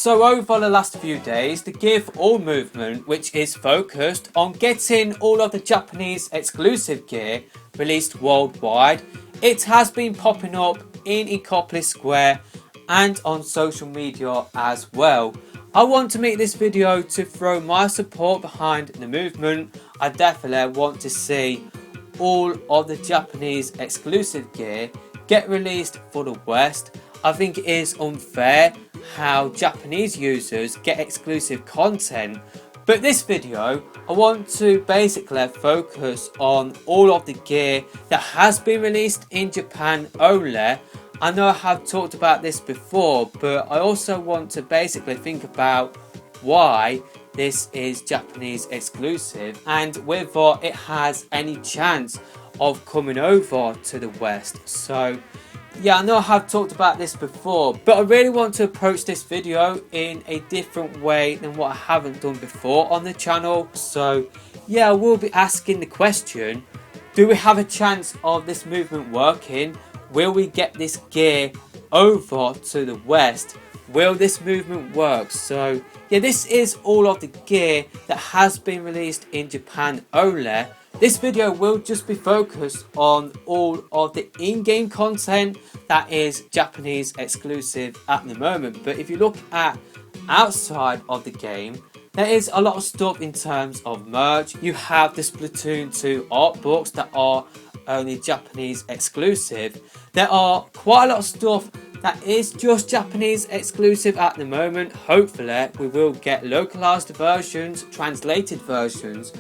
So over the last few days, the Gear for All movement, which is focused on getting all of the Japanese exclusive gear released worldwide, it has been popping up in Ecopolis Square and on social media as well. I want to make this video to throw my support behind the movement. I definitely want to see all of the Japanese exclusive gear get released for the West. I think it is unfair how Japanese users get exclusive content, but this video I want to basically focus on all of the gear that has been released in Japan only. I know I have talked about this before, but I also want to basically think about why this is Japanese exclusive and whether it has any chance of coming over to the West. So yeah, I know I have talked about this before, but I really want to approach this video in a different way than what I haven't done before on the channel. So yeah, I will be asking the question, do we have a chance of this movement working? Will we get this gear over to the West? Will this movement work? So yeah, this is all of the gear that has been released in Japan only. This video will just be focused on all of the in-game content that is Japanese exclusive at the moment. But if you look at outside of the game, there is a lot of stuff in terms of merch. You have the Splatoon 2 art books that are only Japanese exclusive. There are quite a lot of stuff that is just Japanese exclusive at the moment. Hopefully we will get localized versions, translated versions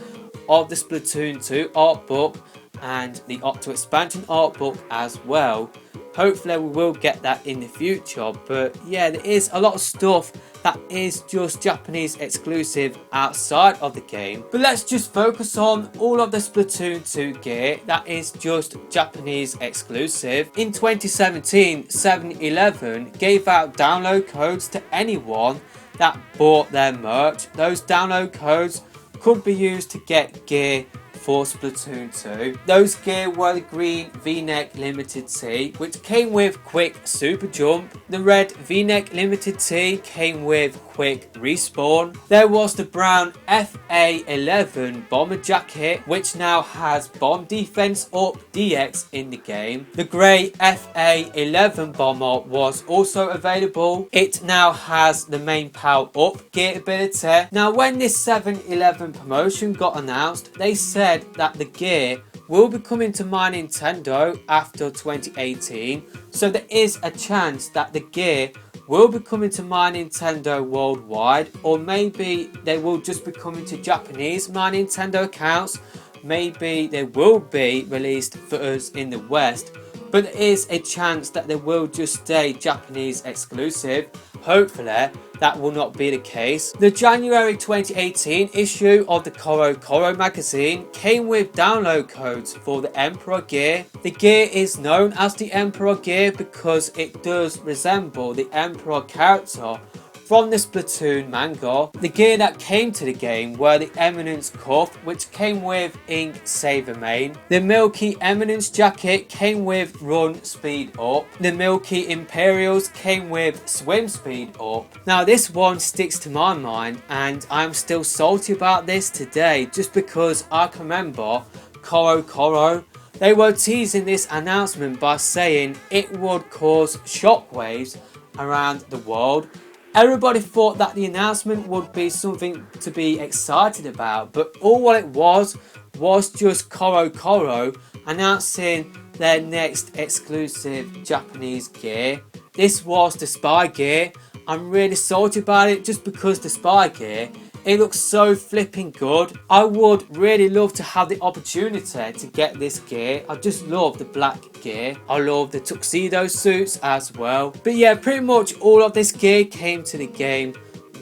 of the Splatoon 2 art book and the Octo expansion art book as well. Hopefully we will get that in the future, but yeah, there is a lot of stuff that is just Japanese exclusive outside of the game. But let's just focus on all of the Splatoon 2 gear that is just Japanese exclusive. In 2017, 7-Eleven gave out download codes to anyone that bought their merch. Those download codes could be used to get gear for Splatoon 2. Those gear were the green V-neck limited tee, which came with quick super jump. The red V-neck limited tee came with quick respawn. There was the brown FA11 bomber jacket, which now has bomb defense up DX in the game. The grey FA11 bomber was also available. It now has the main power up gear ability. Now when this 7-Eleven promotion got announced, they said that the gear will be coming to My Nintendo after 2018, so there is a chance that the gear will be coming to My Nintendo worldwide, or maybe they will just be coming to Japanese My Nintendo accounts. Maybe they will be released for us in the West, but there is a chance that they will just stay Japanese exclusive. Hopefully that will not be the case. The January 2018 issue of the Koro Koro magazine came with download codes for the Emperor gear. The gear is known as the Emperor gear because it does resemble the Emperor character from the Splatoon manga. The gear that came to the game were the Eminence cuff, which came with Ink Saver Main. The Milky Eminence jacket came with Run Speed Up. The Milky Imperials came with Swim Speed Up. Now this one sticks to my mind and I'm still salty about this today, just because I can remember Koro Koro, they were teasing this announcement by saying it would cause shockwaves around the world. Everybody thought that the announcement would be something to be excited about, but all what it was just Koro Koro announcing their next exclusive Japanese gear. This was the Spy gear. I'm really salty about it just because the Spy gear, it looks so flipping good. I would really love to have the opportunity to get this gear. I just love the black gear. I love the tuxedo suits as well. But yeah, pretty much all of this gear came to the game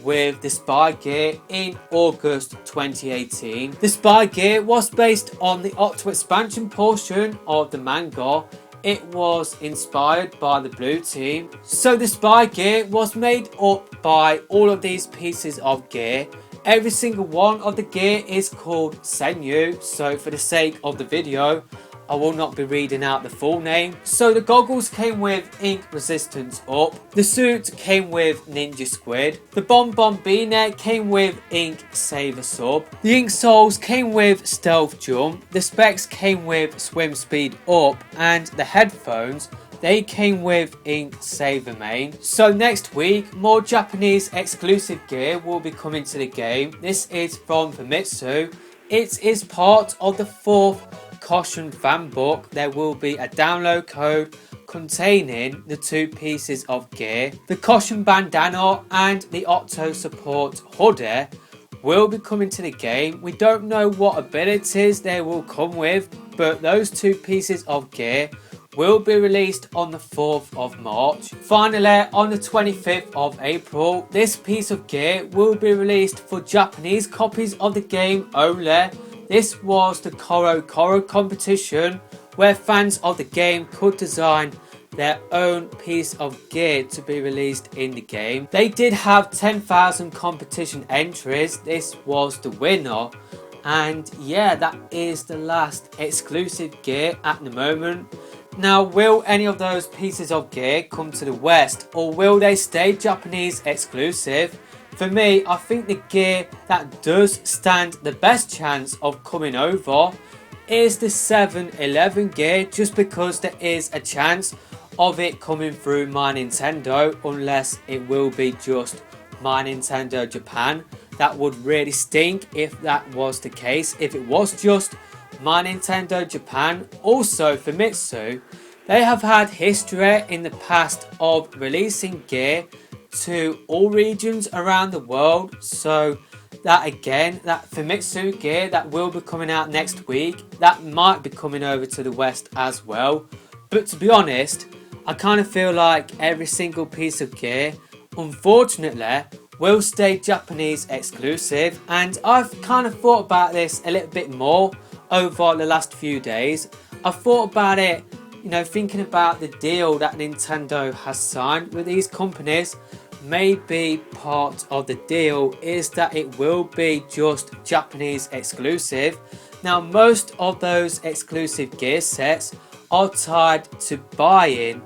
with the Spy gear in August 2018. The Spy gear was based on the Octo expansion portion of the manga. It was inspired by the blue team. So the Spy gear was made up by all of these pieces of gear. Every single one of the gear is called Senyu, so for the sake of the video, I will not be reading out the full name. So the goggles came with ink resistance up, the suit came with ninja squid, the bonbon v-neck came with ink saver sub, the ink soles came with stealth jump, the specs came with swim speed up, and the headphones, they came with ink saver main. So next week, more Japanese exclusive gear will be coming to the game. This is from Famitsu. It is part of the 4th Caution fan book. There will be a download code containing the 2 pieces of gear. The Caution bandana and the Octo support hoodie will be coming to the game. We don't know what abilities they will come with, but those 2 pieces of gear will be released on the 4th of March. Finally, on the 25th of April, this piece of gear will be released for Japanese copies of the game only. This was the Koro Koro competition, where fans of the game could design their own piece of gear to be released in the game. They did have 10,000 competition entries. This was the winner. And yeah, that is the last exclusive gear at the moment. Now, will any of those pieces of gear come to the West, or will they stay Japanese exclusive? For me, I think the gear that does stand the best chance of coming over is the 7-Eleven gear, just because there is a chance of it coming through My Nintendo, unless it will be just My Nintendo Japan. That would really stink if that was the case. If it was just My Nintendo Japan. Also, Famitsu, they have had history in the past of releasing gear to all regions around the world. So that again, that Famitsu gear that will be coming out next week, that might be coming over to the West as well. But to be honest, I kind of feel like every single piece of gear, unfortunately, will stay Japanese exclusive. And I've kind of thought about this a little bit more over the last few days. I've thought about it, thinking about the deal that Nintendo has signed with these companies. Maybe part of the deal is that it will be just Japanese exclusive. Now, most of those exclusive gear sets are tied to buying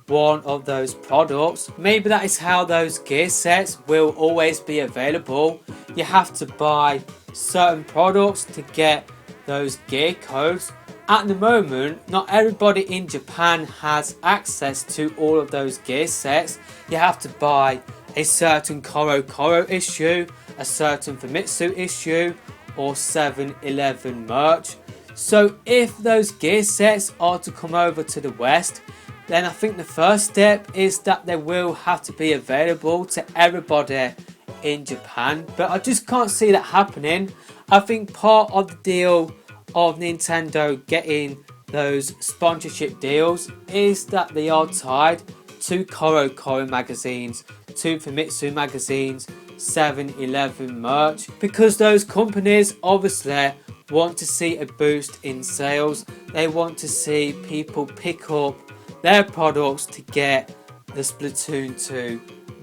one of those products. Maybe that is how those gear sets will always be available. You have to buy certain products to get those gear codes. At the moment, not everybody in Japan has access to all of those gear sets. You have to buy a certain Koro Koro issue, a certain Famitsu issue, or 7-Eleven merch. So if those gear sets are to come over to the West, then I think the first step is that they will have to be available to everybody in Japan. But I just can't see that happening. I think part of the deal of Nintendo getting those sponsorship deals is that they are tied to Koro Koro magazines, to Famitsu magazines, 7-Eleven merch, because those companies obviously want to see a boost in sales. They want to see people pick up their products to get the Splatoon 2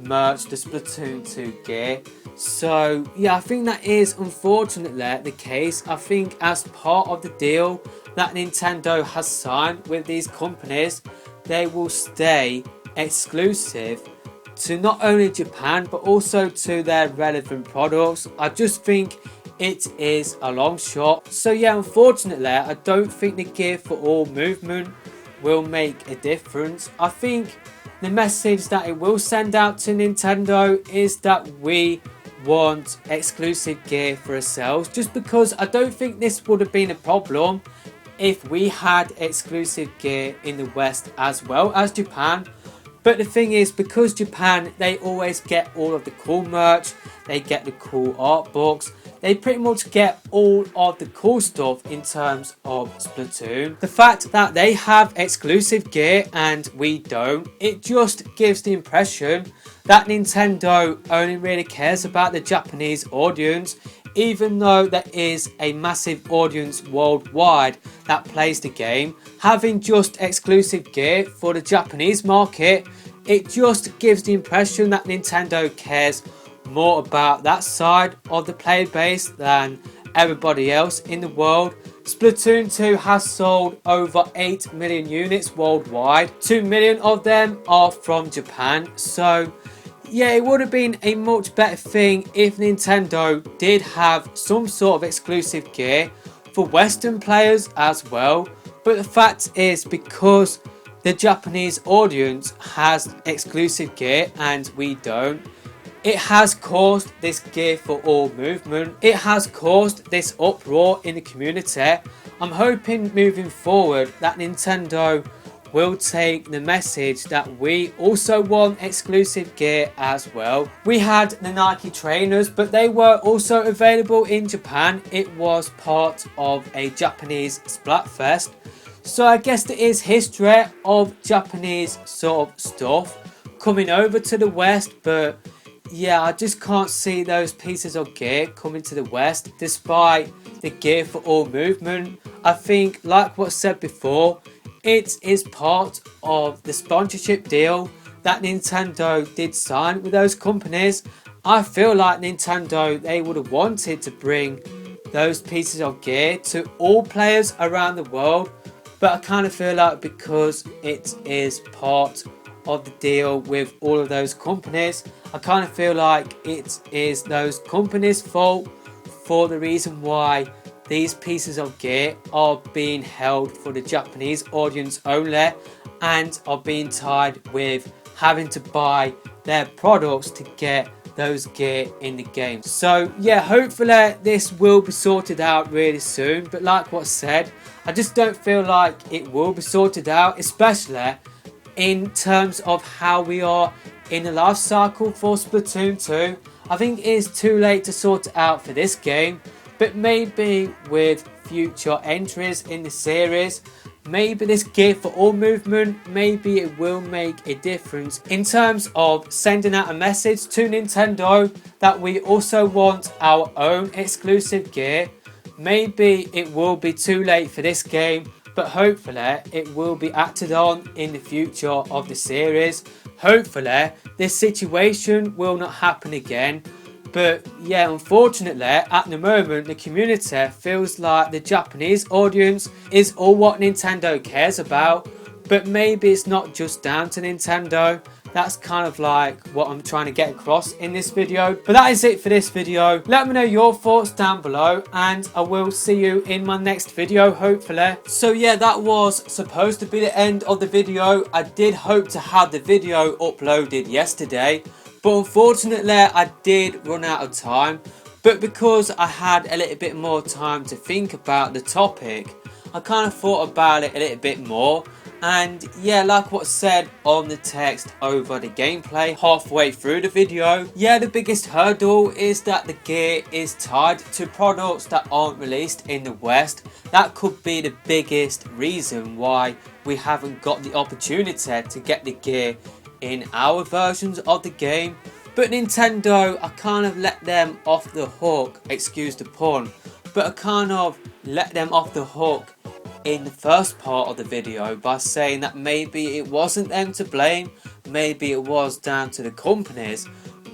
merch, the Splatoon 2 gear. So yeah, I think that is unfortunately the case. I think as part of the deal that Nintendo has signed with these companies, they will stay exclusive to not only Japan but also to their relevant products. I just think it is a long shot. So yeah, unfortunately, I don't think the Gear for All movement will make a difference. I think the message that it will send out to Nintendo is that we want exclusive gear for ourselves, just because I don't think this would have been a problem if we had exclusive gear in the West as well as Japan. But the thing is, because Japan, they always get all of the cool merch, they get the cool art books, they pretty much get all of the cool stuff in terms of Splatoon. The fact that they have exclusive gear and we don't, it just gives the impression that Nintendo only really cares about the Japanese audience, even though there is a massive audience worldwide that plays the game. Having just exclusive gear for the Japanese market, it just gives the impression that Nintendo cares more about that side of the player base than everybody else in the world. Splatoon 2 has sold over 8 million units worldwide. 2 million of them are from Japan. So yeah, it would have been a much better thing if Nintendo did have some sort of exclusive gear for Western players as well. But the fact is, because the Japanese audience has exclusive gear and we don't, it has caused this gear for all movement. It has caused this uproar in the community. I'm hoping moving forward that Nintendo will take the message that we also want exclusive gear as well. We had the Nike trainers, but they were also available in Japan. It was part of a Japanese Splatfest. So I guess there is history of Japanese sort of stuff coming over to the West, but yeah, I just can't see those pieces of gear coming to the West despite the gear for all movement. I think, like what said before, it is part of the sponsorship deal that Nintendo did sign with those companies. I feel like Nintendo, they would have wanted to bring those pieces of gear to all players around the world, but I kind of feel like because it is part of the deal with all of those companies, I kind of feel like it is those companies' fault for the reason why these pieces of gear are being held for the Japanese audience only and are being tied with having to buy their products to get those gear in the game. So yeah, hopefully this will be sorted out really soon, but like what said, I just don't feel like it will be sorted out, especially in terms of how we are in the life cycle for Splatoon 2. I think it is too late to sort it out for this game, but maybe with future entries in the series, maybe this gear for all movement, maybe it will make a difference in terms of sending out a message to Nintendo that we also want our own exclusive gear. Maybe it will be too late for this game, but hopefully it will be acted on in the future of the series. Hopefully this situation will not happen again. But yeah, unfortunately at the moment the community feels like the Japanese audience is all what Nintendo cares about, but maybe it's not just down to Nintendo. That's kind of like what I'm trying to get across in this video. But that is it for this video. Let me know your thoughts down below and I will see you in my next video, hopefully. So yeah, that was supposed to be the end of the video. I did hope to have the video uploaded yesterday, but unfortunately I did run out of time. But because I had a little bit more time to think about the topic, I kind of thought about it a little bit more. And yeah, like what said on the text over the gameplay halfway through the video, yeah, the biggest hurdle is that the gear is tied to products that aren't released in the West. That could be the biggest reason why we haven't got the opportunity to get the gear in our versions of the game. But Nintendo, I kind of let them off the hook, excuse the pun, but I kind of let them off the hook in the first part of the video by saying that maybe it wasn't them to blame, maybe it was down to the companies.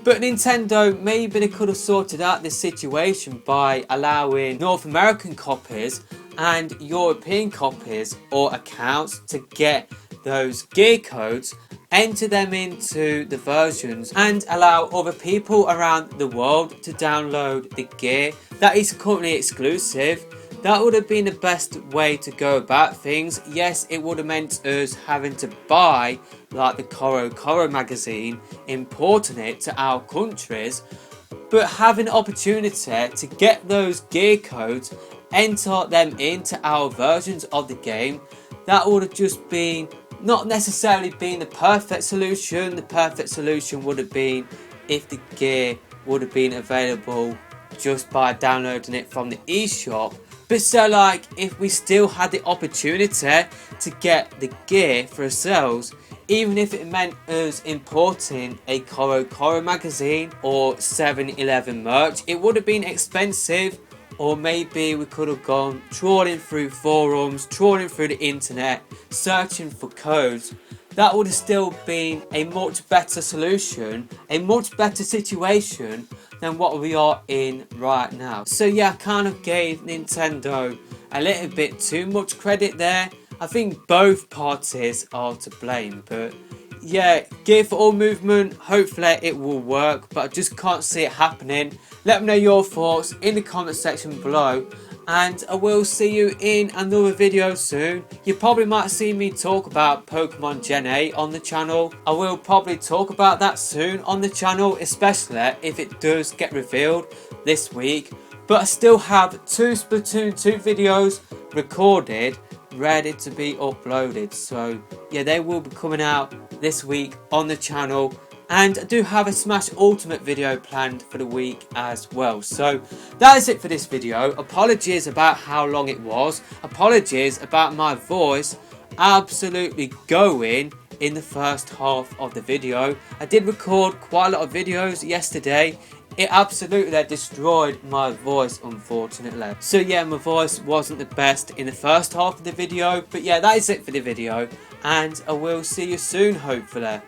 But Nintendo, maybe they could have sorted out this situation by allowing North American copies and European copies or accounts to get those gear codes, enter them into the versions and allow other people around the world to download the gear that is currently exclusive. That would have been the best way to go about things. Yes, it would have meant us having to buy like the Koro magazine, importing it to our countries, but having the opportunity to get those gear codes, enter them into our versions of the game, that would have just been not necessarily been the perfect solution. The perfect solution would have been if the gear would have been available just by downloading it from the eShop. But so like, if we still had the opportunity to get the gear for ourselves, even if it meant us importing a Koro magazine or 7-Eleven merch, it would have been expensive. Or maybe we could have gone trawling through forums, trawling through the internet, searching for codes. That would have still been a much better solution, a much better situation than what we are in right now. So yeah, I kind of gave Nintendo a little bit too much credit there. I think both parties are to blame, but yeah, Gear for All movement, hopefully it will work, but I just can't see it happening. Let me know your thoughts in the comment section below, and I will see you in another video soon. You probably might see me talk about Pokemon Gen 8 on the channel. I will probably talk about that soon on the channel, especially if it does get revealed this week. But I still have 2 Splatoon 2 videos recorded, ready to be uploaded. So yeah, they will be coming out this week on the channel. And I do have a Smash Ultimate video planned for the week as well. So that is it for this video. Apologies about how long it was. Apologies about my voice absolutely going in the first half of the video. I did record quite a lot of videos yesterday. It absolutely destroyed my voice, unfortunately. So yeah, my voice wasn't the best in the first half of the video. But yeah, that is it for the video. And I will see you soon, hopefully.